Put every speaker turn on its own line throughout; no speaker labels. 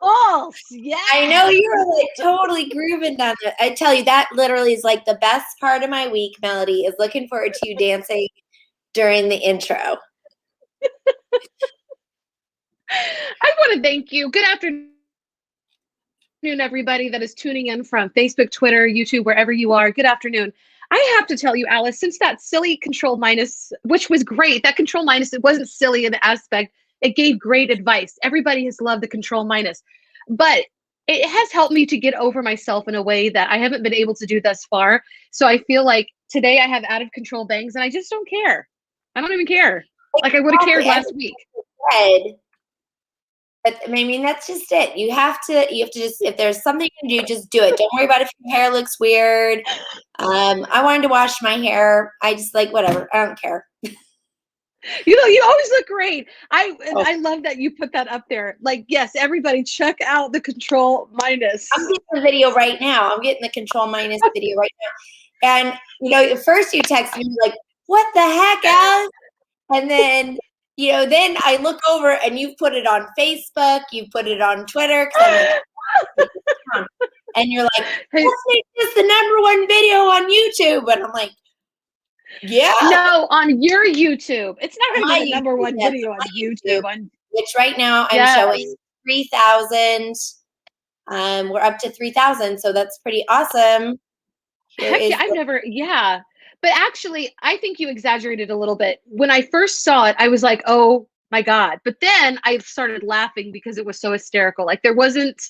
goals. Yeah.
I know you were like totally grooving down there. I tell you, that literally is like the best part of my week, Melody, is looking forward to you dancing during the intro.
I want to thank you. Good afternoon, everybody that is tuning in from Facebook, Twitter, YouTube, wherever you are. Good afternoon. I have to tell you, Alice, since that silly control minus, which was great, that control minus, it wasn't silly in the aspect, it gave great advice. Everybody has loved the control minus, but it has helped me to get over myself in a way that I haven't been able to do thus far. So I feel like today I have out of control bangs and I just don't care. I don't even care. Like I would have cared last week.
But I mean, that's just it. You have to just, if there's something you can do, just do it. Don't worry about if your hair looks weird. I wanted to wash my hair. I just like, whatever. I don't care.
You know, you always look great. I love that you put that up there. Like, yes, everybody check out the control minus.
I'm getting the video right now. I'm getting the control minus video right now. And, you know, at first you text me like, what the heck, Alice? And then, you know, then I look over and you've put it on Facebook, you've put it on Twitter. And you're like, let's make this the #1 video on YouTube. And I'm like, yeah.
No, on your YouTube. It's not going to be the #1 video on YouTube.
Which right now I'm showing 3,000. We're up to 3,000. So that's pretty awesome.
Heck yeah, I've never, But actually, I think you exaggerated a little bit. When I first saw it, I was like, oh my God. But then I started laughing because it was so hysterical. Like there wasn't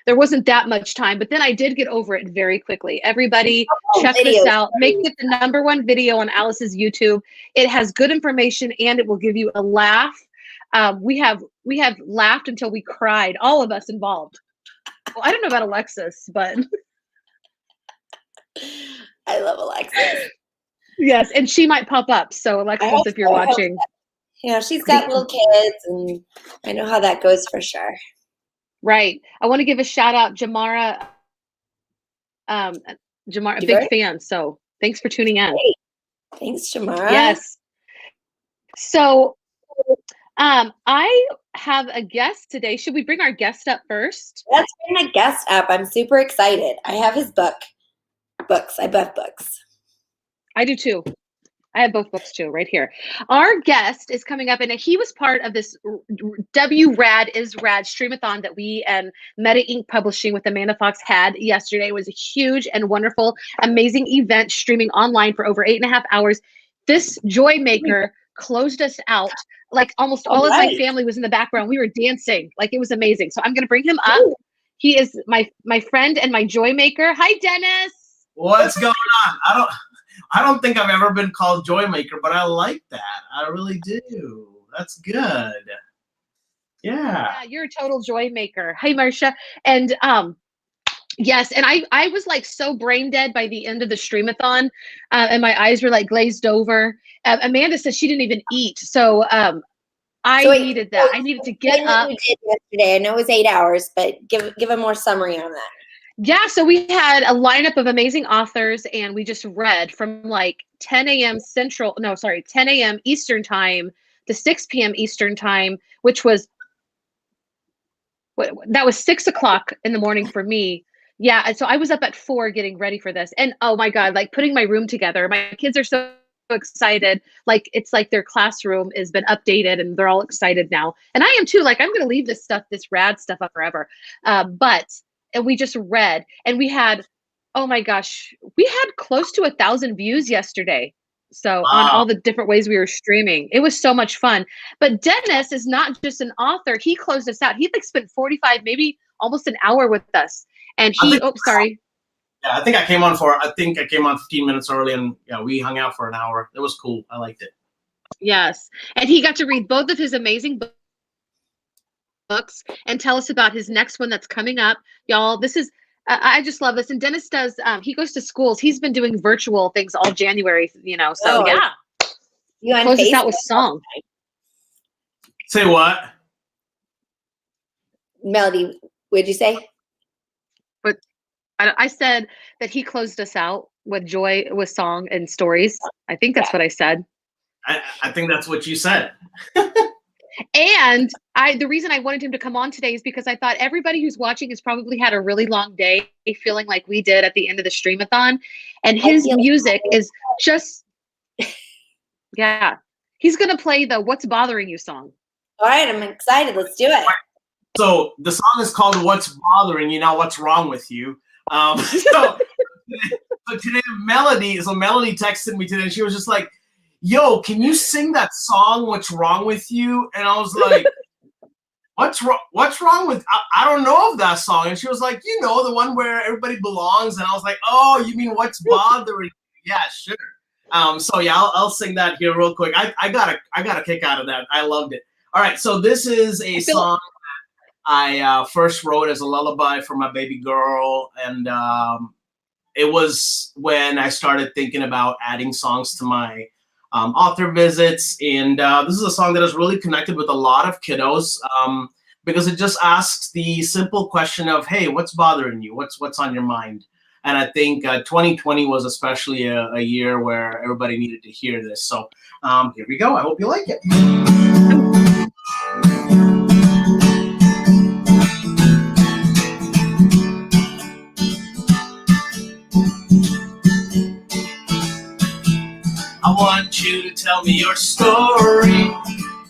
that much time, but then I did get over it very quickly. Everybody check this out. Make it the #1 video on Alice's YouTube. It has good information and it will give you a laugh. We have laughed until we cried, all of us involved. Well, I don't know about Alexis, but
I love Alexis.
Yes, and she might pop up. So Alexis, if you're watching.
Yeah, she's got little kids and I know how that goes for sure.
Right. I want to give a shout out, Jamara. Jamara, a big fan. So thanks for tuning in.
Great. Thanks, Jamara.
Yes. So I have a guest today. Should we bring our guest up first?
Let's bring a guest up. I'm super excited. I have his books. I love books.
I do too. I have both books too, right here. Our guest is coming up, and he was part of this WRAD is Rad Streamathon that we and Meta Inc. Publishing with Amanda Fox had yesterday. It was a huge and wonderful, amazing event streaming online for over 8.5 hours. This joy maker closed us out. Like almost all of my family was in the background. We were dancing. Like it was amazing. So I'm going to bring him up. He is my friend and my joy maker. Hi, Dennis.
What's going on? I don't think I've ever been called joy maker, but I like that. I really do. That's good. Yeah,
you're a total joy maker. Hey, Marcia. And yes, and I was like so brain dead by the end of the streamathon, and my eyes were like glazed over. Amanda said she didn't even eat, so I needed that. I needed to get up.
You did yesterday. I know it was 8 hours, but give a more summary on that.
Yeah, so we had a lineup of amazing authors, and we just read from like 10 a.m. Eastern time to 6 p.m. Eastern time, which was that was 6 o'clock in the morning for me. Yeah, and so I was up at 4 getting ready for this, and oh my God, like putting my room together. My kids are so excited. Like it's like their classroom has been updated, and they're all excited now, and I am too. Like I'm gonna leave this rad stuff up forever, And we just read, and we had, oh my gosh, we had close to 1,000 views yesterday. So on all the different ways we were streaming, it was so much fun. But Dennis is not just an author. He closed us out. He like spent 45, maybe almost an hour with us. And he, sorry.
Yeah, I think I came on 15 minutes early, and yeah, we hung out for an hour. It was cool. I liked it.
Yes. And he got to read both of his amazing books and tell us about his next one that's coming up. Y'all, this is I just love this. And Dennis does he goes to schools. He's been doing virtual things all January, so yeah.
You
close us out with song.
Say what?
Melody, what'd you say?
But I said that he closed us out with joy, with song and stories. I think that's what I said.
I think that's what you said.
And the reason I wanted him to come on today is because I thought everybody who's watching has probably had a really long day, feeling like we did at the end of the streamathon. And his music is just, yeah. He's going to play the What's Bothering You song.
All right, I'm excited. Let's do it.
So the song is called What's Bothering You, Now What's Wrong With You. So today Melody texted me today and she was just like, yo, can you sing that song, What's Wrong With You? And I was like, what's wrong with, I don't know of that song. And she was like, you know, the one where everybody belongs. And I was like, oh, you mean What's Bothering You? Yeah, sure. So yeah, I'll sing that here real quick. I got a kick out of that. I loved it. All right, so this is a song I first wrote as a lullaby for my baby girl, and it was when I started thinking about adding songs to my author visits, and this is a song that has really connected with a lot of kiddos because it just asks the simple question of, hey, what's bothering you? What's on your mind? And I think 2020 was especially a year where everybody needed to hear this. So here we go. I hope you like it. I want you to tell me your story.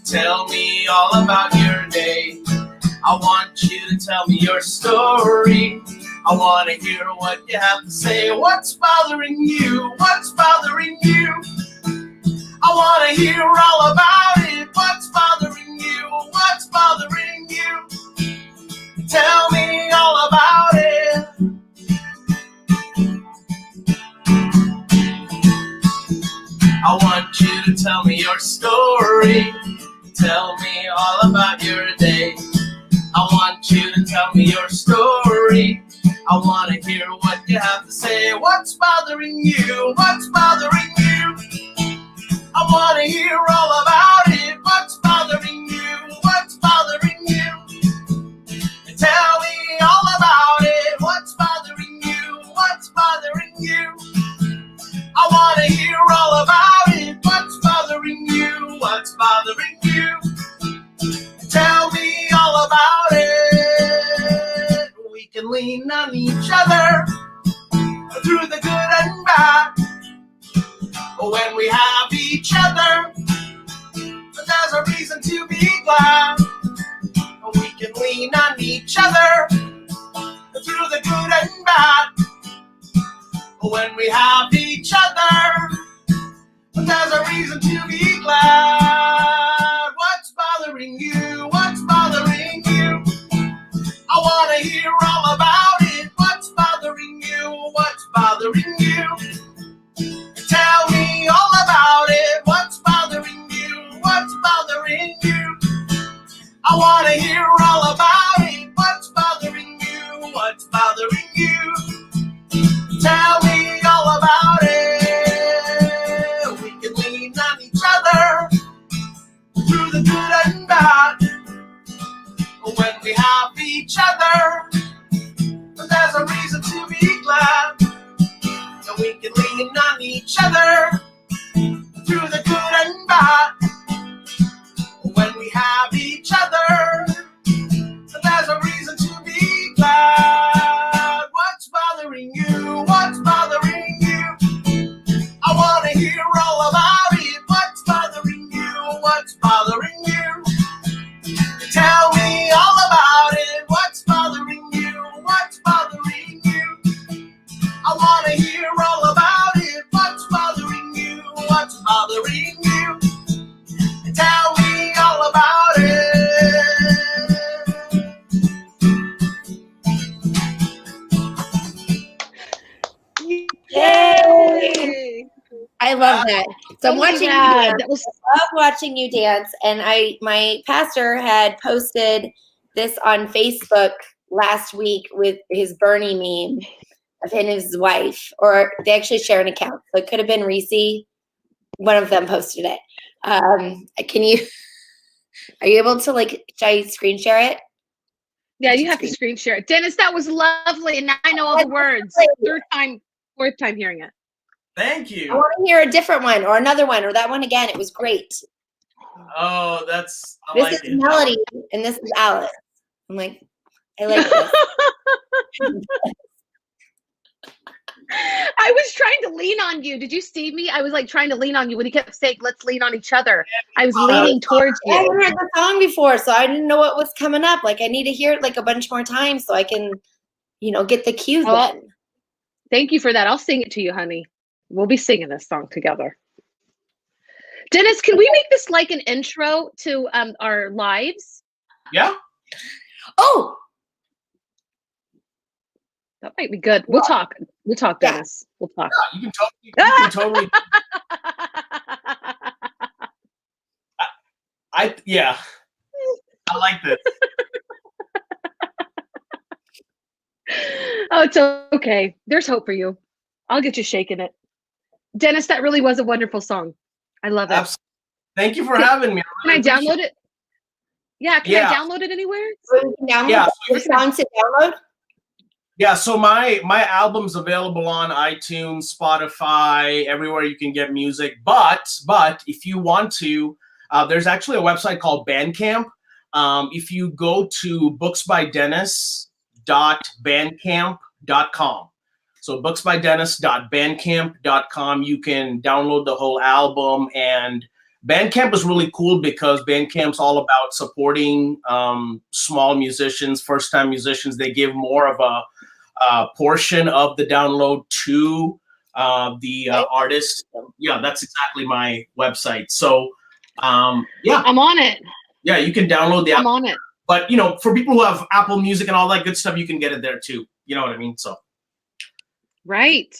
Tell me all about your day. I want you to tell me your story. I want to hear what you have to say. What's bothering you? What's bothering you? I want to hear all about it. What's bothering you? What's bothering you? Tell me all about it. I want you to tell me your story. Tell me all about your day. I want you to tell me your story. I want to hear what you have to say. What's bothering you? What's bothering you? I want to hear all about it. What's bothering you? What's bothering you? Tell me all about it. What's bothering you? What's bothering you? I want to hear all about it. What's bothering you? What's bothering you? Tell me all about it. We can lean on each other through the good and bad. When we have each other, there's a reason to be glad. We can lean on each other through the good and bad. When we have each other, there's a reason to be glad. What's bothering you? What's bothering you? I want to hear all about it. What's bothering you? What's bothering you? Tell me all about it. What's bothering you? What's bothering you? I want to hear all about it. What's bothering you? What's bothering you? Tell me all about it. We can lean on each other through the good and bad. When we have each other, there's a reason to be glad. And we can lean on each other through the good and bad. When we have each other, there's a reason to be glad. What's bothering you? What's bothering you? I want to hear all about it. What's bothering you? What's bothering you? Tell me all about it. What's bothering you? What's bothering you? I want to hear all about it. What's bothering you? What's bothering you? Tell me all about it.
Yay! I love that. So I'm watching you dance.
That was
I love watching you dance. And my pastor had posted this on Facebook last week with his Bernie meme of him and his wife, or they actually share an account. So it could have been Reese. One of them posted it. Are you able to should I screen share it?
Yeah, you have to screen share it. Dennis, that was lovely. And now I know all the words. Fourth time hearing it.
Thank you.
I want to hear a different one or another one or that one again. It was great.
Oh, I
This
like
is
it.
Melody, and this is Alice. I'm like, I like this.
I was trying to lean on you. Did you see me? I was like trying to lean on you when he kept saying, let's lean on each other. I was leaning towards
I
you.
haven't heard the song before, so I didn't know what was coming up. Like, I need to hear it like a bunch more times so I can, get the cues in.
Thank you for that. I'll sing it to you, honey. We'll be singing this song together. Dennis, can we make this like an intro to our lives?
Yeah.
Oh,
That might be good. We'll talk. We'll talk,
Yeah.
Dennis. We'll talk.
Yeah, you can totally. Yeah. I like this.
Oh, it's okay. There's hope for you. I'll get you shaking it. Dennis, that really was a wonderful song. I love it.
Absolutely. Thank you for having me.
Can I download it? Yeah, can I download it anywhere?
so you can download
Yeah,
the song to download?
Yeah, so my album's available on iTunes, Spotify, everywhere you can get music. But if you want to, there's actually a website called Bandcamp. If you go to booksbydennis.bandcamp.com, so booksbydennis.bandcamp.com, you can download the whole album. And Bandcamp is really cool because Bandcamp's all about supporting small musicians, first-time musicians. They give more of a portion of the download to the artist. Yeah, that's exactly my website. So, yeah.
I'm on it.
Yeah, you can download the
I'm
app.
on it.
But, for people who have Apple Music and all that good stuff, you can get it there too. You know what I mean? So.
Right.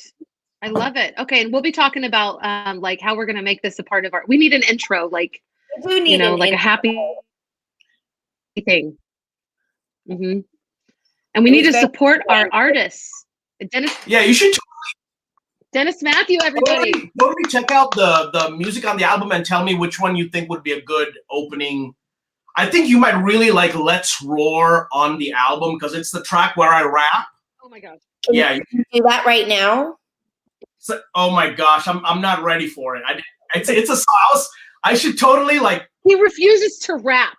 I love it. Okay, and we'll be talking about like how we're going to make this a part of our. We need an intro, like
We do need an
like a
intro.
happy thing. Mm-hmm. And we need to support our artists. Dennis.
Yeah, you should
Dennis Mathew, everybody.
totally check out the music on the album and tell me which one you think would be a good opening. I think you might really like Let's Roar on the album because it's the track where I rap.
Oh my gosh.
Yeah,
you can do that right now.
So, oh my gosh, I'm not ready for it. It's a song. I should totally like.
He refuses to rap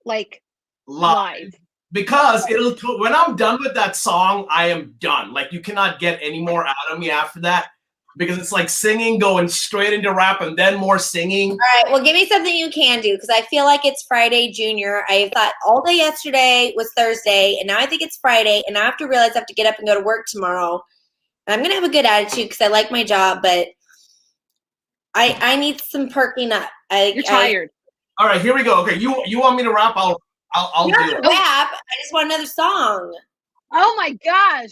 like live.
Because when I'm done with that song, I am done. Like you cannot get any more out of me after that because it's like singing, going straight into rap, and then more singing.
All right, well, give me something you can do because I feel like it's Friday, Junior. I thought all day yesterday was Thursday, and now I think it's Friday, and now I have to realize I have to get up and go to work tomorrow. And I'm gonna have a good attitude because I like my job, but I need some perking up.
You're tired.
All right, here we go. Okay, you want me to rap? I'll do it.
Rap. I just want another song.
Oh my gosh.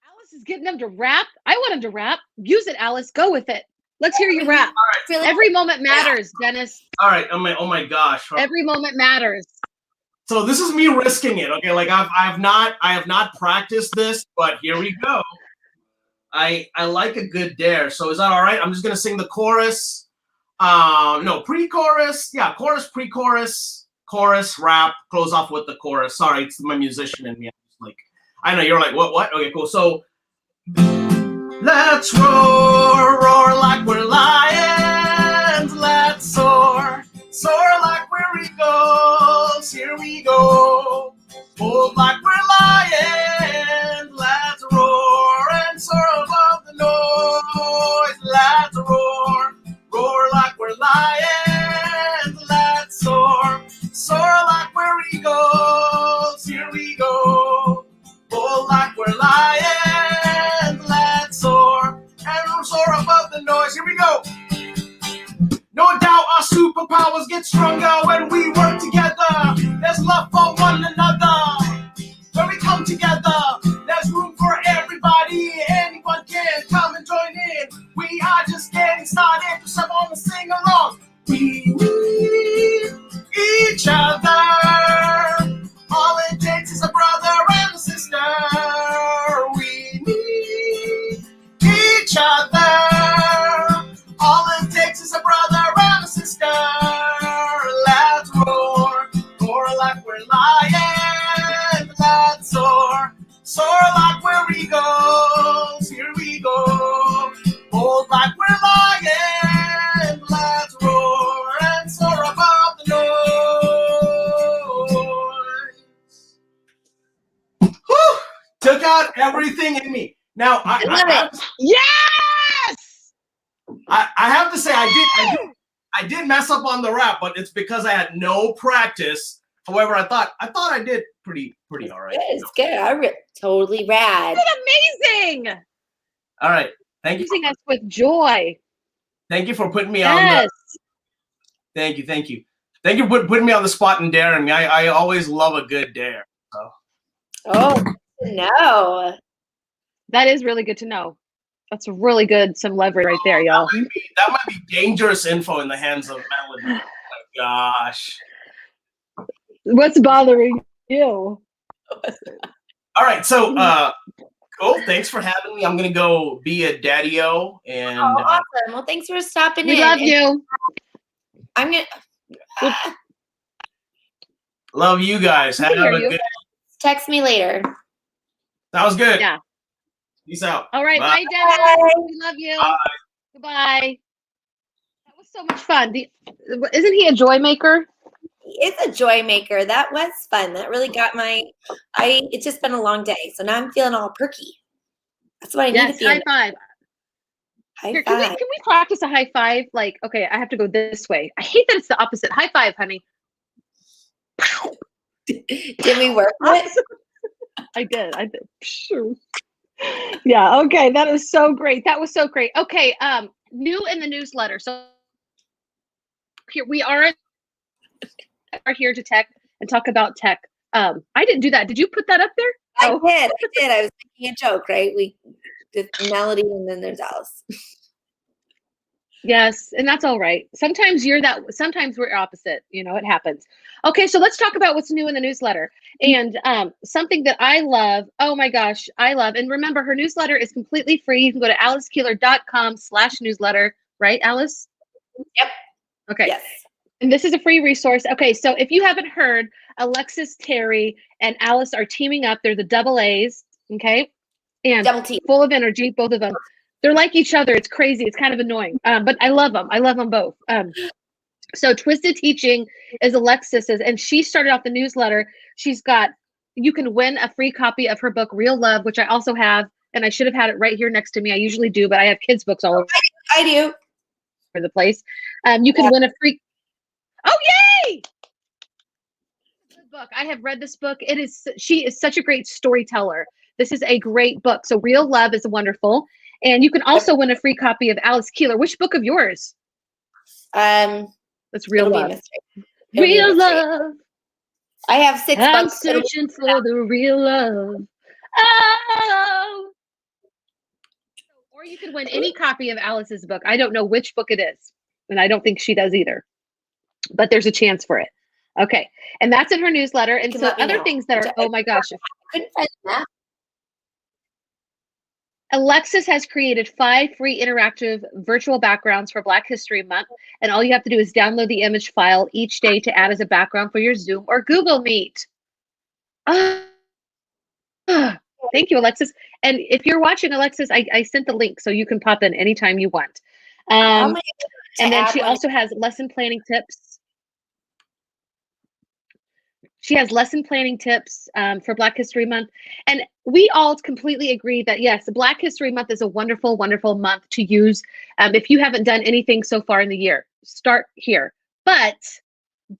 Alice is getting him to rap. I want him to rap. Use it, Alice. Go with it. Let's hear you rap.
All
right.
Every moment matters, Dennis.
All right. Oh my gosh.
Every moment matters.
So this is me risking it. Okay, like I have not practiced this, but here we go. I like a good dare. So is that all right? I'm just gonna sing the chorus. No, pre-chorus. Yeah, chorus, pre-chorus. Chorus, rap, close off with the chorus. Sorry, it's my musician in me. I'm just like, I know you're like, what? Okay, cool. So, let's roar, roar like we're lions. Let's soar, soar like we're eagles. Here we go. Bold like we're lions. Let's roar and soar above the noise. Let's roar, roar like we're lions. Let's soar. Soar like we're eagles, here we go. Bold like we're lions, let's soar. And we'll soar above the noise, here we go. No doubt our superpowers get stronger when we work together. There's love for one another. When we come together, there's room for everybody. Anyone can come and join in. We are just getting started, so someone to sing along. We need each other. All it takes is a brother and a sister. We need each other. All it takes is a brother and a sister. Let's roar, roar like we're lions. Let's soar, soar like we're eagles. Here we go. Bold like we're lions. Let's roar and soar. everything in me. Now,
I love it.
Yes!
I have to say, I did mess up on the rap, but it's because I had no practice. However, I thought I did pretty all right.
It's good. Totally rad.
Amazing!
All right. Thank you.
Using us with joy.
Thank you for putting me on
Yes.
Thank you. Thank you for putting me on the spot and daring me. I always love a good dare. So.
Oh, no. That
is really good to know. That's really good. Some leverage right there, y'all.
That might be dangerous info in the hands of Melody. Oh my gosh.
What's bothering you?
All right. So, cool. Thanks for having me. I'm going to go be a daddy-o. And,
awesome. Well, thanks for stopping in.
We love you.
I'm going to...
Love you guys. Have a good...
Text me later.
That was good.
Yeah.
Peace out.
All right.
Bye.
Bye, Dennis. We love you.
Bye.
Goodbye. That was so much fun. Isn't he a joy maker?
It's a joy maker. That was fun. That really got it's just been a long day. So now I'm feeling all perky. That's what I need to feel.
High five.
High five.
Can we practice a high five? Like, okay, I have to go this way. I hate that it's the opposite. High five, honey.
Did we work it?
I did. Sure. Yeah. Okay. That is so great. That was so great. Okay. New in the newsletter. So here we are here to tech and talk about tech. I didn't do that. Did you put that up there?
I did. I was making a joke, right? We did Melody and then there's Alice.
Yes, and that's all right. Sometimes sometimes we're opposite, it happens. Okay, so let's talk about what's new in the newsletter. And something that I love, oh my gosh, I love, and remember her newsletter is completely free. You can go to alicekeeler.com/newsletter, right, Alice?
Yep.
Okay.
Yes.
And this is a free resource. Okay, so if you haven't heard, Alexis, Terry, and Alice are teaming up. They're the double A's, okay? And
double T.
Full of energy, both of them. They're like each other. It's crazy. It's kind of annoying, but I love them. I love them both. So Twisted Teaching is Alexis's, and she started off the newsletter. You can win a free copy of her book, Real Love, which I also have, and I should have had it right here next to me. I usually do, but I have kids' books all over
I do.
the place. You can win a free. Oh, yay! Good book. I have read this book. She is such a great storyteller. This is a great book. So Real Love is wonderful. And you can also win a free copy of Alice Keeler. Which book of yours? That's Real Love. Real Love.
I have 6 books.
I'm searching for the real love. Oh. Or you could win any copy of Alice's book. I don't know which book it is. And I don't think she does either. But there's a chance for it. Okay. And that's in her newsletter. And so other things that are, oh my gosh.
I couldn't find that.
Alexis has created 5 free interactive virtual backgrounds for Black History Month. And all you have to do is download the image file each day to add as a background for your Zoom or Google Meet. Thank you, Alexis. And if you're watching, Alexis, I sent the link so you can pop in anytime you want. And then she also has lesson planning tips. She has lesson planning tips for Black History Month. And we all completely agree that, yes, Black History Month is a wonderful, wonderful month to use. If you haven't done anything so far in the year, start here. But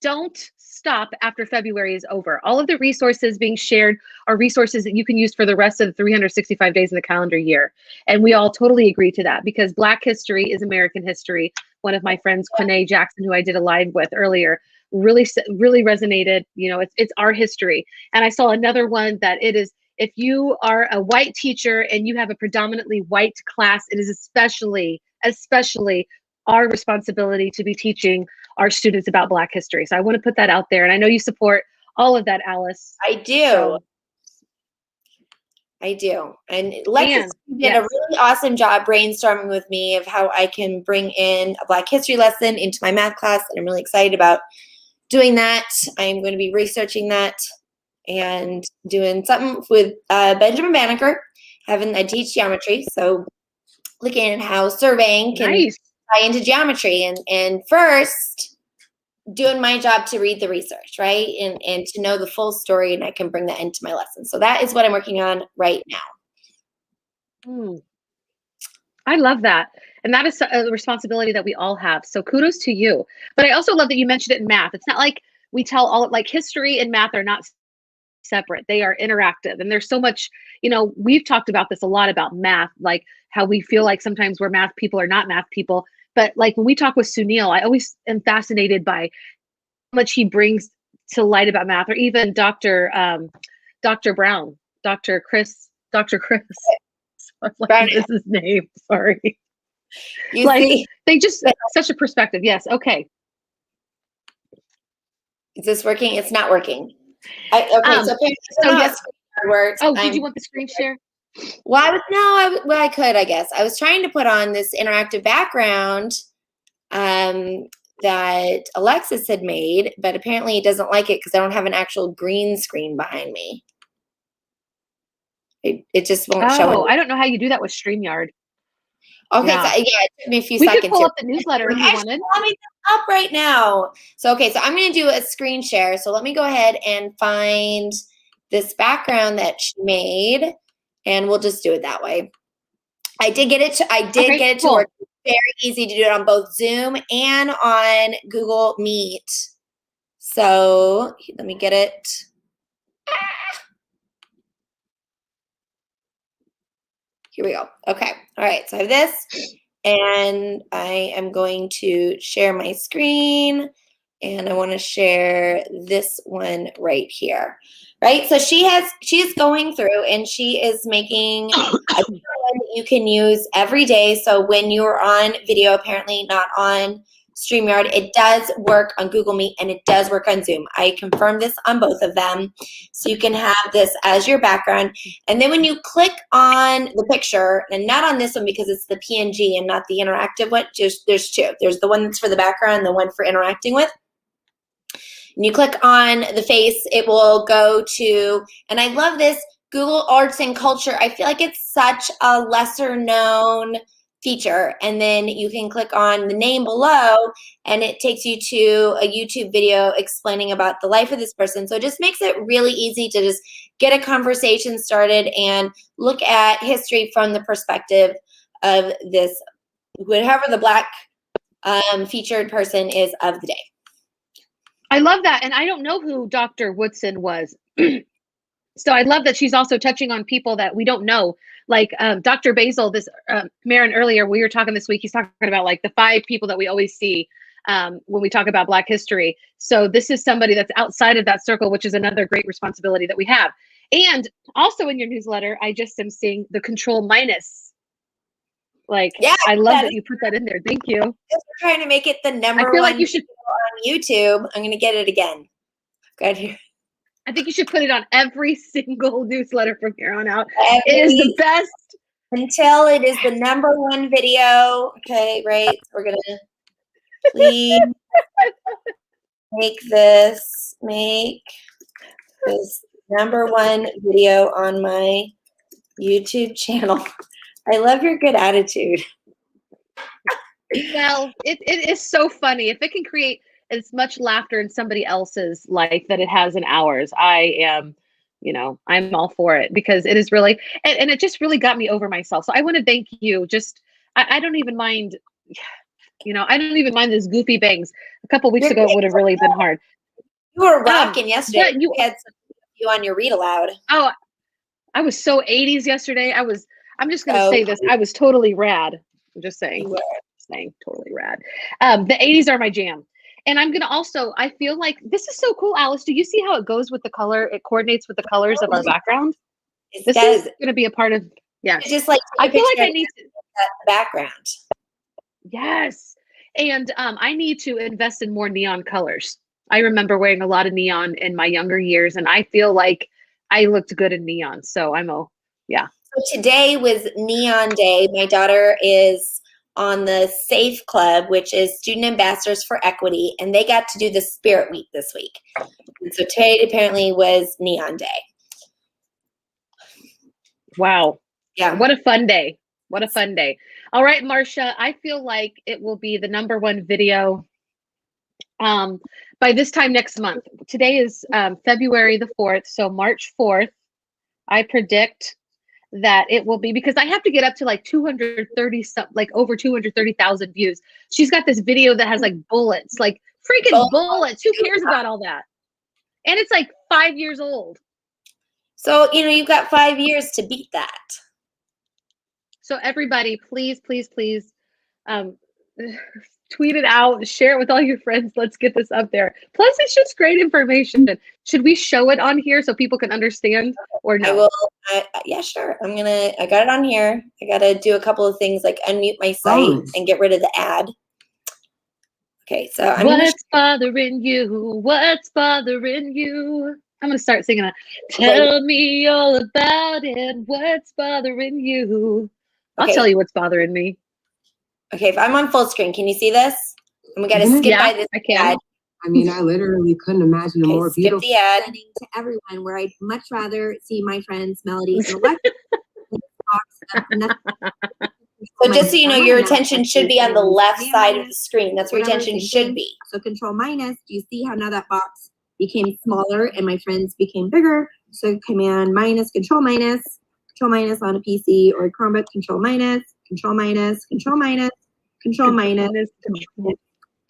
don't stop after February is over. All of the resources being shared are resources that you can use for the rest of the 365 days in the calendar year. And we all totally agree to that because Black history is American history. One of my friends, Quanae Jackson, who I did a live with earlier, really resonated. It's our history. And I saw another one that it is, if you are a white teacher and you have a predominantly white class, it is especially our responsibility to be teaching our students about Black history. So I want to put that out there. And I know you support all of that, Alice.
I do. And Lexus did a really awesome job brainstorming with me of how I can bring in a Black history lesson into my math class. And I'm really excited about doing that. I'm going to be researching that and doing something with Benjamin Banneker. I teach geometry, so looking at how surveying can tie into geometry. And first, doing my job to read the research, right? And to know the full story, and I can bring that into my lesson. So that is what I'm working on right now.
Mm, I love that. And that is a responsibility that we all have. So kudos to you. But I also love that you mentioned it in math. It's not like we tell all like history and math are not separate. They are interactive. And there's so much, we've talked about this a lot about math, like how we feel like sometimes we're math people or not math people. But like when we talk with Sunil, I always am fascinated by how much he brings to light about math, or even Dr. Brown, Dr. Chris. Like, this is his name. Sorry.
You see,
they just such a perspective. Yes. Okay.
Is this working? It's not working. Okay, so
yes.
Works.
Oh, did you want the screen share?
Well, I could, I guess. I was trying to put on this interactive background that Alexis had made, but apparently it doesn't like it because I don't have an actual green screen behind me. It just won't show it.
Oh, I don't know how you do that with StreamYard.
Okay, yeah. So it took me a few
seconds.
We
could pull up the newsletter if you wanted.
Let me up right now. So, okay, so I'm going to do a screen share. So let me go ahead and find this background that she made, and we'll just do it that way. I did get it to work. It's very easy to do it on both Zoom and on Google Meet. So let me get it. Here we go. Okay. All right. So I have this, and I am going to share my screen, and I want to share this one right here. Right. So she's going through, and she is making a that you can use every day. So when you're on video, apparently not on StreamYard, it does work on Google Meet, and it does work on Zoom. I confirmed this on both of them. So you can have this as your background. And then when you click on the picture, and not on this one because it's the PNG and not the interactive one, there's two. There's the one that's for the background and the one for interacting with. And you click on the face, it will go to, and I love this, Google Arts and Culture. I feel like it's such a lesser known feature. And then you can click on the name below, and it takes you to a YouTube video explaining about the life of this person. So it just makes it really easy to just get a conversation started and look at history from the perspective of this, whoever the Black featured person is of the day.
I love that. And I don't know who Dr. Woodson was. So I love that she's also touching on people that we don't know. Like Dr. Basil, Marin earlier, we were talking this week, he's talking about like the 5 people that we always see when we talk about Black history. So this is somebody that's outside of that circle, which is another great responsibility that we have. And also in your newsletter, I just am seeing the control minus. Like, yeah, I love that you put that in there. Thank you.
We're trying to make it the number one
like you should
on YouTube. I'm going to get it again. Good here.
I think you should put it on every single newsletter from here on out. It is the best.
Until it is the number one video. Okay, right? We're going to please make this number one video on my YouTube channel. I love your good attitude.
Well, it is so funny. If it can create as much laughter in somebody else's life that it has in ours, I am, I'm all for it, because it is really, and it just really got me over myself. So I want to thank you. Just, I don't even mind, I don't even mind those goofy bangs. A couple weeks ago, it would have really been hard.
You were rocking yesterday. You had you on your read aloud.
Oh, I was so 80s yesterday. I'm just going to say this. I was totally rad. I'm just saying. Totally rad. The 80s are my jam. And I'm going to also, I feel like this is so cool, Alice. Do you see how it goes with the color? It coordinates with the colors of our background. This is going to be a part of, yeah.
It's just like,
I feel like I need to.
The background.
Yes. And I need to invest in more neon colors. I remember wearing a lot of neon in my younger years, and I feel like I looked good in neon. So yeah.
So today was Neon Day. My daughter is on the SAFE Club, which is Student Ambassadors for Equity, and they got to do the Spirit Week this week. And so today apparently was Neon Day.
Wow.
Yeah.
What a fun day. What a fun day. All right, Marcia, I feel like it will be the number one video by this time next month. Today is February the 4th, so March 4th, I predict that it will be, because I have to get up to like 230 like over 230,000 views. She's got this video that has like bullets, like freaking bullets. Who cares about all that? And it's like 5 years old.
So, you've got 5 years to beat that.
So everybody, please, please, please, tweet it out, share it with all your friends. Let's get this up there. Plus, it's just great information. Should we show it on here so people can understand, or no?
I will. Yeah, sure. I got it on here. I got to do a couple of things, like unmute my site and get rid of the ad. Okay, so
what's bothering you? What's bothering you? I'm going to start singing that. Tell me all about it. What's bothering you? I'll tell you what's bothering me.
Okay, if I'm on full screen, can you see this? And we got to skip by this ad.
I mean, I literally couldn't imagine a more beautiful.
Skip the ad.
To everyone, where I'd much rather see my friends Melody and Alexa.
So just so you know, your attention should be on the left side of the screen. That's where your attention should be.
So Control minus. Do you see how now that box became smaller and my friends became bigger? So Command minus, Control minus on a PC or a Chromebook. Control minus, Control minus, Control minus, Control minus,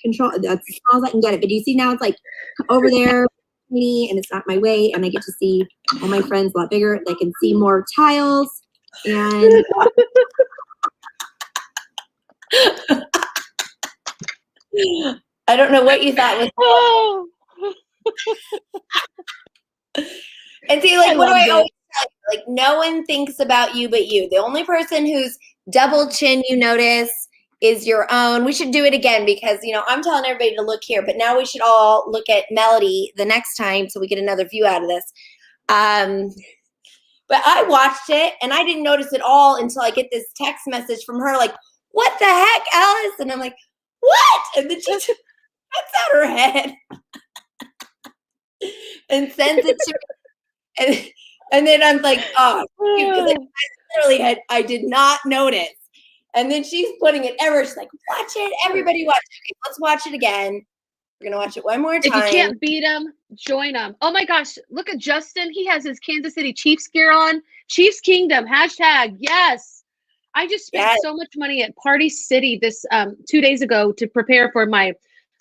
Control. That's as small as I can get it. But do you see now it's like over there, and it's not my way, and I get to see all my friends a lot bigger. They can see more tiles and.
I don't know what you thought was.
Oh.
And see, like, what do I always tell you? Like, no one thinks about you but you. The only person whose double chin you notice is your own. We should do it again because, I'm telling everybody to look here, but now we should all look at Melody the next time so we get another view out of this. But I watched it and I didn't notice it all until I get this text message from her, like, what the heck, Alice? And I'm like, what? And then she puts out her head and sends it to me. And then I'm like, oh, because I did not notice. And then she's putting it ever. She's like, watch it. Everybody watch it. Okay, let's watch it again. We're going to watch it one more time.
If you can't beat them, join them. Oh my gosh. Look at Justin. He has his Kansas City Chiefs gear on. Chiefs Kingdom. # yes. I just spent so much money at Party City this 2 days ago to prepare for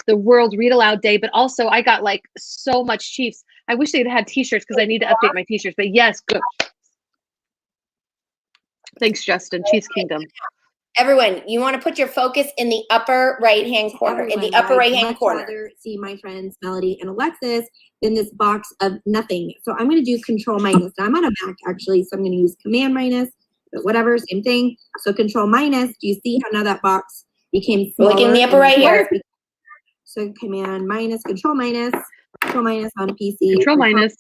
the World Read Aloud Day, but also I got like so much Chiefs. I wish they'd had t-shirts because I need to update my t-shirts. But yes, good. Thanks, Justin. Chiefs Kingdom.
Everyone, you want to put your focus in the upper right-hand corner. In the upper right-hand corner.
I'd rather see my friends Melody and Alexis than this box of nothing. So I'm going to do Control minus. Now I'm on a Mac actually, so I'm going to use Command minus. But whatever, same thing. So Control minus. Do you see how now that box became smaller?
Look in the upper right here.
So Command minus, Control minus on a PC.
Control minus.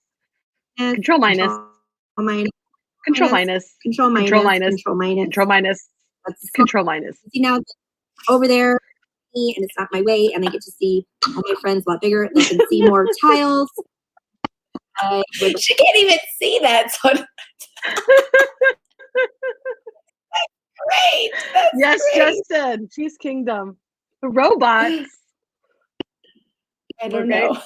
Control minus. Control minus.
Control minus.
Control minus.
Control minus.
Control minus. Control minus.
See now over there, and it's not my way, and I get to see all my friends a lot bigger. They can see more tiles.
She can't even see that. So great. That's
yes,
great.
Justin. Chiefs Kingdom. The robots.
I don't know.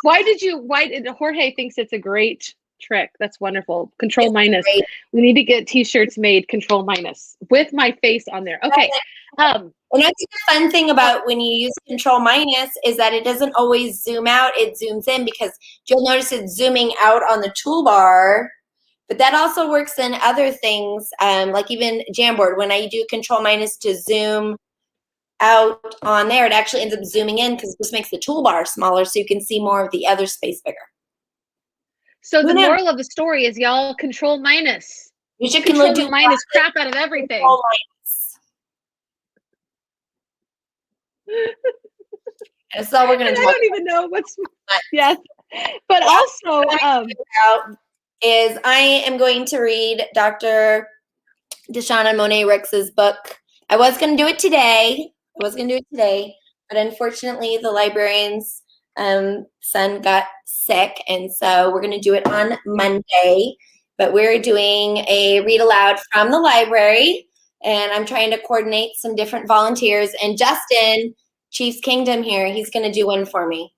Why did Jorge thinks it's a great trick? That's wonderful. Control minus.
Great.
We need to get t-shirts made Control minus with my face on there. Okay.
And I think the fun thing about when you use Control minus is that it doesn't always zoom out, it zooms in, because you'll notice it's zooming out on the toolbar. But that also works in other things, like even Jamboard. When I do Control minus to zoom out on there, it actually ends up zooming in because it just makes the toolbar smaller so you can see more of the other space bigger.
So the moral of the story is, y'all, Control minus.
You should
Control minus crap out of everything.
Control minus. That's all we're going to talk about.
I don't even know what's yes. But also
is I am going to read Dr. Deshauna Monet Ricks's book. I was going to do it today. But unfortunately the librarian's son got sick, and so we're going to do it on Monday. But we're doing a read aloud from the library, and I'm trying to coordinate some different volunteers. And Justin, Chiefs Kingdom here, he's going to do one for me.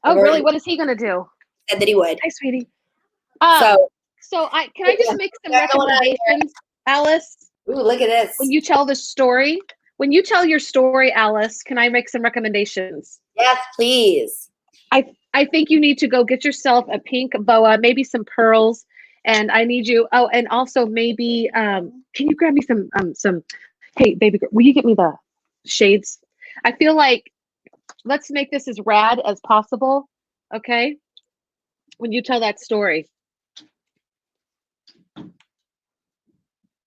Oh, really? What is he going to do?
Said that he would.
Hi, sweetie. So can I just make some
What's going on here?
recommendations, Alice?
Ooh, look at this.
When you tell the story, when you tell your story, Alice, can I make some recommendations?
Yes, please.
I think you need to go get yourself a pink boa, maybe some pearls, and I need you. Oh, and also maybe can you grab me some Hey, baby girl, will you get me the shades? I feel like let's make this as rad as possible, okay? When you tell that story.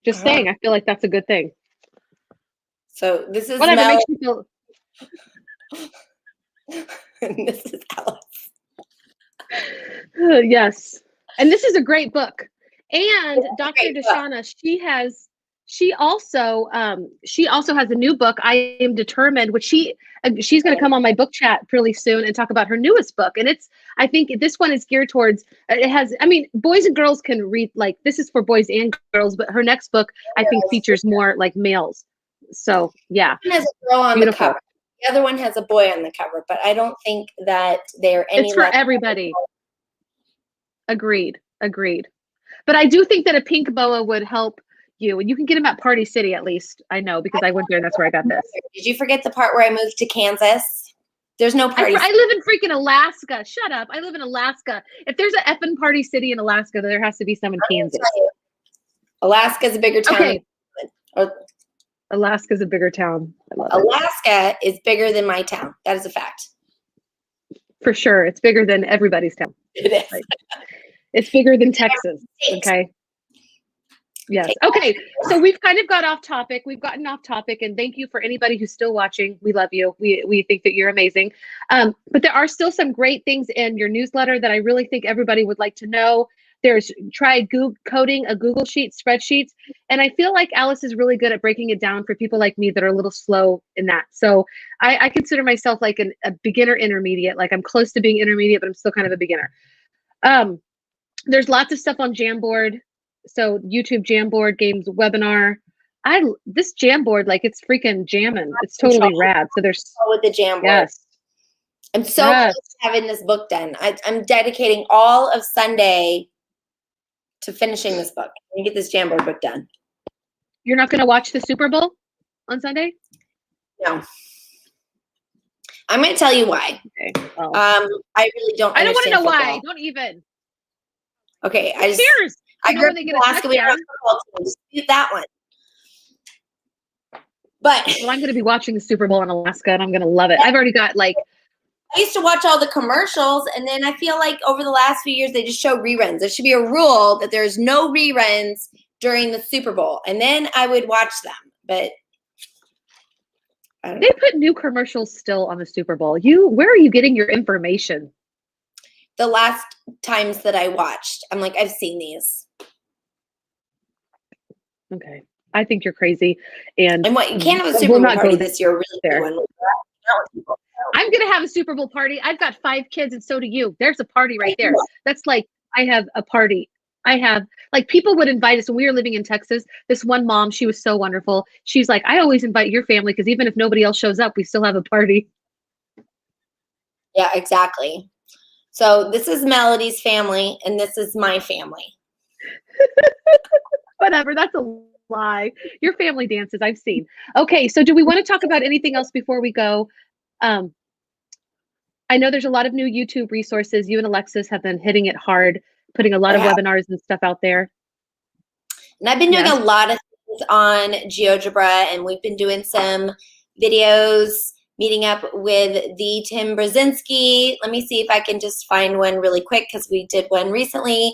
Just saying, I feel like that's a good thing.
So this is
Whatever
Mel.
makes you feel.
This is Alice.
Yes. And this is a great book. And Dr.
great book.
Deshana, she also has a new book, I Am Determined, which she's going to come on my book chat really soon and talk about her newest book. And I think this one is geared towards, boys and girls can read, like, this is for boys and girls, but her next book, I think, features more like males. So yeah.
One has a girl on
Beautiful.
the cover. The other one has a boy on the cover, but I don't think that they're any.
It's for everybody. Agreed. But I do think that a pink boa would help you, and you can get them at Party City at least. I know because I went there. And that's where I got this.
Did you forget the part where I moved to Kansas? There's no Party.
I live in freaking Alaska. Shut up. I live in Alaska. If there's an effing Party City in Alaska, there has to be some in Kansas.
Alaska's a bigger town.
Okay.
Or,
Alaska's a bigger town. I love it.
Alaska is bigger than my town. That is a fact.
For sure. It's bigger than everybody's town.
It is.
Like, it's bigger than Texas. Okay. Yes. Okay. So we've kind of got off topic. We've gotten off topic, and thank you for anybody who's still watching. We love you. We think that you're amazing. But there are still some great things in your newsletter that I really think everybody would like to know. There's try coding a Google Sheet spreadsheets. And I feel like Alice is really good at breaking it down for people like me that are a little slow in that. So I consider myself like a beginner intermediate. Like I'm close to being intermediate, but I'm still kind of a beginner. There's lots of stuff on Jamboard. So YouTube Jamboard games webinar. This Jamboard, like it's freaking jamming. It's totally rad. So there's
with the Jamboard.
Yes.
I'm so close to having this book done. I'm dedicating all of Sunday to finishing this book and get this Jamboard book done.
You're not going to watch the Super Bowl on Sunday?
No. I'm going to tell you why.
Okay. Well,
I really don't.
I don't want to know
football.
why. Don't even.
Okay.
Who cares?
I grew up in Alaska. We have a football team. Dispute that one. But
well, I'm going to be watching the Super Bowl in Alaska, and I'm going to love it. I've already got like.
I used to watch all the commercials, and then I feel like over the last few years, they just show reruns. There should be a rule that there's no reruns during the Super Bowl, and then I would watch them. But I don't know.
They put new commercials still on the Super Bowl. Where are you getting your information?
The last times that I watched, I'm like, I've seen these.
Okay, I think you're crazy, and
what you can't have a Super Bowl party this year. Really
there.
One.
I'm going to have a Super Bowl party. I've got 5 kids and so do you. There's a party right there. That's like, I have a party. I have, like, people would invite us when we were living in Texas. This one mom, she was so wonderful. She's like, I always invite your family because even if nobody else shows up, we still have a party.
Yeah, exactly. So this is Melody's family and this is my family.
Whatever. That's a lie. Your family dances, I've seen. Okay. So do we want to talk about anything else before we go? I know there's a lot of new YouTube resources. You and Alexis have been hitting it hard, putting a lot of webinars and stuff out there.
And I've been doing a lot of things on GeoGebra, and we've been doing some videos, meeting up with the Tim Brzezinski. Let me see if I can just find one really quick because we did one recently.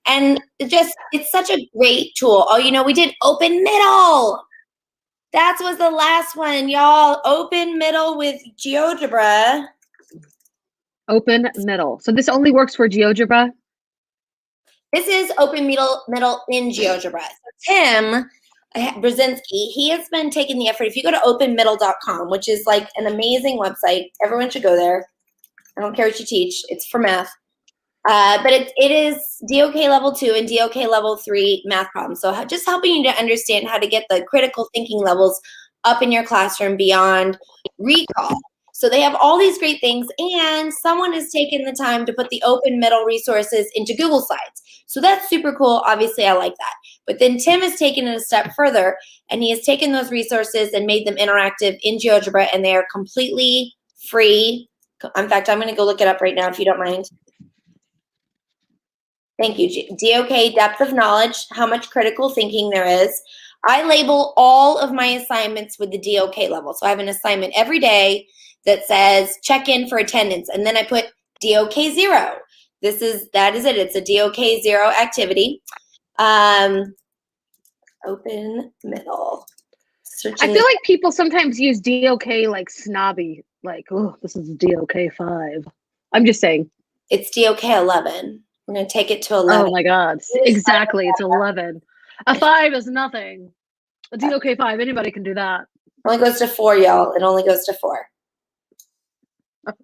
And it's such a great tool. Oh, we did Open Middle. That was the last one, y'all. Open Middle with GeoGebra.
Open Middle. So this only works for GeoGebra?
This is Open Middle in GeoGebra. So Tim Brzezinski, he has been taking the effort. If you go to openmiddle.com, which is like an amazing website, everyone should go there. I don't care what you teach. It's for math. But it is DOK level 2 and DOK level 3 math problems. So just helping you to understand how to get the critical thinking levels up in your classroom beyond recall. So they have all these great things, and someone has taken the time to put the open middle resources into Google Slides. So that's super cool. Obviously, I like that. But then Tim has taken it a step further, and he has taken those resources and made them interactive in GeoGebra, and they are completely free. In fact, I'm going to go look it up right now if you don't mind. Thank you. DOK, depth of knowledge, how much critical thinking there is. I label all of my assignments with the DOK level. So I have an assignment every day that says check in for attendance, and then I put DOK 0. That is it. It's a DOK 0 activity. Open middle.
I feel like people sometimes use DOK like snobby, like, oh, this is DOK 5. I'm just saying.
It's DOK 11. I'm going to take it to 11.
Oh my God. Exactly. It's 11. A 5 is nothing. A DOK 5, anybody can do that.
It only goes to 4, y'all. It only goes to 4.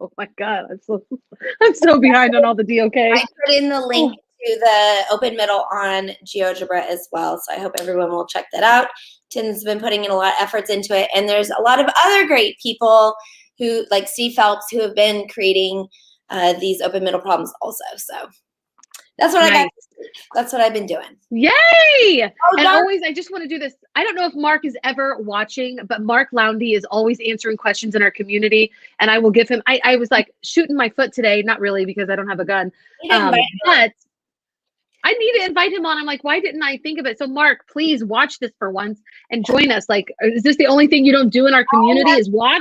Oh my God. I'm so behind on all the DOK.
I put in the link to the open middle on GeoGebra as well. So I hope everyone will check that out. Tim's been putting in a lot of efforts into it. And there's a lot of other great people who, like Steve Phelps, who have been creating these open middle problems also. So that's what I got. That's what I've been doing.
Yay! Oh, and always, I just want to do this. I don't know if Mark is ever watching, but Mark Lowndes is always answering questions in our community. And I will give him, I was like shooting my foot today. Not really, because I don't have a gun. But I need to invite him on. I'm like, why didn't I think of it? So Mark, please watch this for once and join us. Like, is this the only thing you don't do in our community is watch?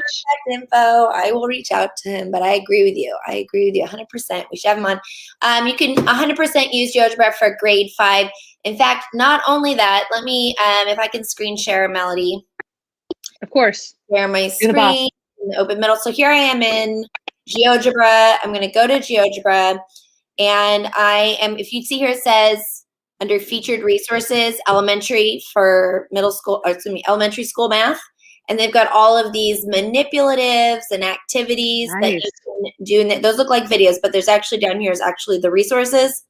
Info. I will reach out to him, but I agree with you. 100%. We should have him on. You can 100% use GeoGebra for grade 5. In fact, not only that, let me, if I can screen share, Melody.
Of course.
Share my screen in the open middle. So here I am in GeoGebra. I'm going to go to GeoGebra. And I am, if you see here, it says under featured resources, elementary for elementary school math. And they've got all of these manipulatives and activities that you can do. And those look like videos, but there's actually down here is actually the resources.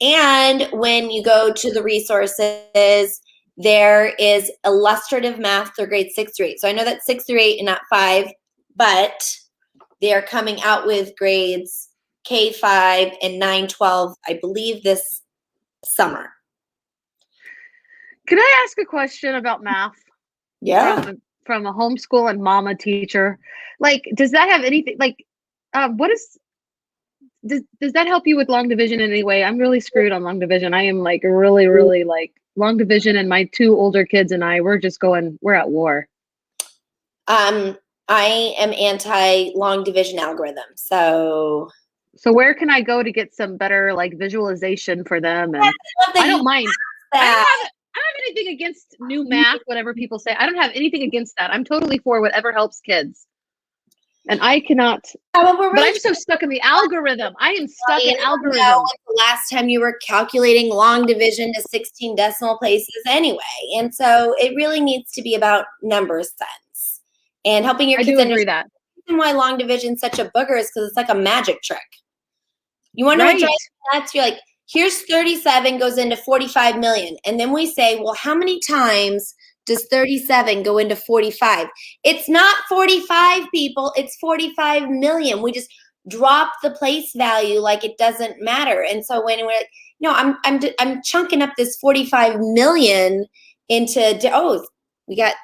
And when you go to the resources, there is illustrative math for grades 6 through 8. So I know that's 6 through 8 and not 5, but they are coming out with grades K5 and 9-12, I believe, this summer.
Can I ask a question about math?
Yeah.
From a homeschool and mama teacher. Like, does that have anything, like, does that help you with long division in any way? I'm really screwed on long division. I am like really, really like long division, and my 2 older kids and I, we're at war.
I am anti long division algorithm. So
where can I go to get some better like visualization for them? And I don't mind. I don't have anything against new math, whatever people say. I don't have anything against that. I'm totally for whatever helps kids. And I cannot, but I'm so stuck in the algorithm. I am stuck in algorithm.
The last time you were calculating long division to 16 decimal places anyway. And so it really needs to be about number sense and helping your kids understand that. The reason why long division is such a booger is because it's like a magic trick. You wonder what drives you nuts? You're like, here's 37 goes into 45 million. And then we say, well, how many times does 37 go into 45? It's not 45, people. It's 45 million. We just drop the place value like it doesn't matter. And so when we're like, no, I'm chunking up this 45 million into, we got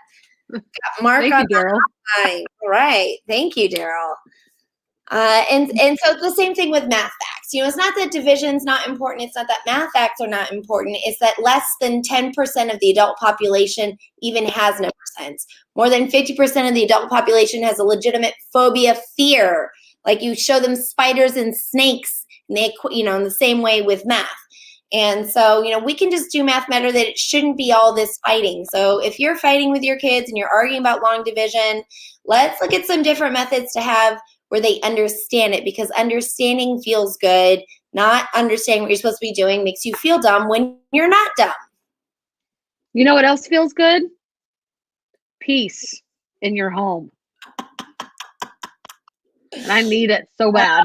Mark. Thank you, Daryl. All right. Thank you, Daryl. And so the same thing with math facts. It's not that division's not important. It's not that math facts are not important. It's that less than 10% of the adult population even has number sense. More than 50% of the adult population has a legitimate phobia, fear. Like you show them spiders and snakes, and they, in the same way with math. And so, we can just do math better, that it shouldn't be all this fighting. So if you're fighting with your kids and you're arguing about long division, let's look at some different methods to have where they understand it, because understanding feels good. Not understanding what you're supposed to be doing makes you feel dumb when you're not dumb.
You know what else feels good? Peace in your home. And I need it so bad.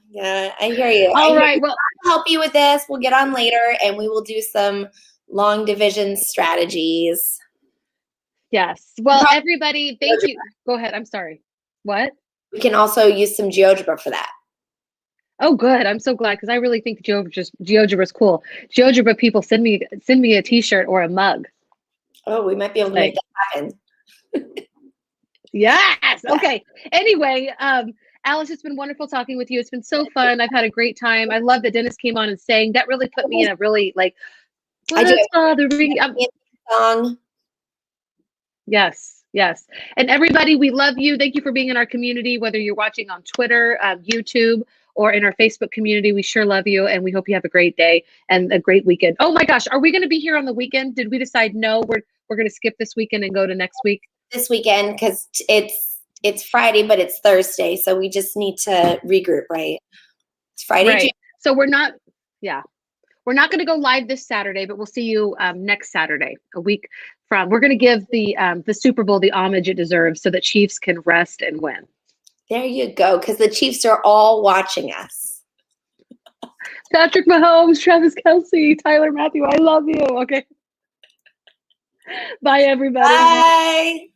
Yeah, I hear you.
All right. Well,
I'll help you with this. We'll get on later and we will do some long division strategies.
Yes. Well, everybody, thank you. Go ahead. I'm sorry. What?
We can also use some GeoGebra for that.
Oh, good. I'm so glad because I really think GeoGebra is cool. GeoGebra people, send me a T-shirt or a mug.
Oh, we might be able to make that happen.
Yes. Okay. Anyway, Alice, it's been wonderful talking with you. It's been so fun. I've had a great time. I love that Dennis came on and sang. That really put me in a really like, what's bothering?
Song.
Yes, yes. And everybody, we love you. Thank you for being in our community, whether you're watching on Twitter, YouTube, or in our Facebook community. We sure love you, and we hope you have a great day and a great weekend. Oh my gosh, are we going to be here on the weekend? Did we decide no? We're going to skip this weekend and go to next week?
This weekend because it's Friday, but it's Thursday, so we just need to regroup, right? It's Friday.
Right. So we're not going to go live this Saturday, but we'll see you next Saturday, a week from. We're going to give the Super Bowl the homage it deserves so that Chiefs can rest and win.
There you go, because the Chiefs are all watching us.
Patrick Mahomes, Travis Kelce, Tyler Mathew, I love you. Okay. Bye, everybody.
Bye.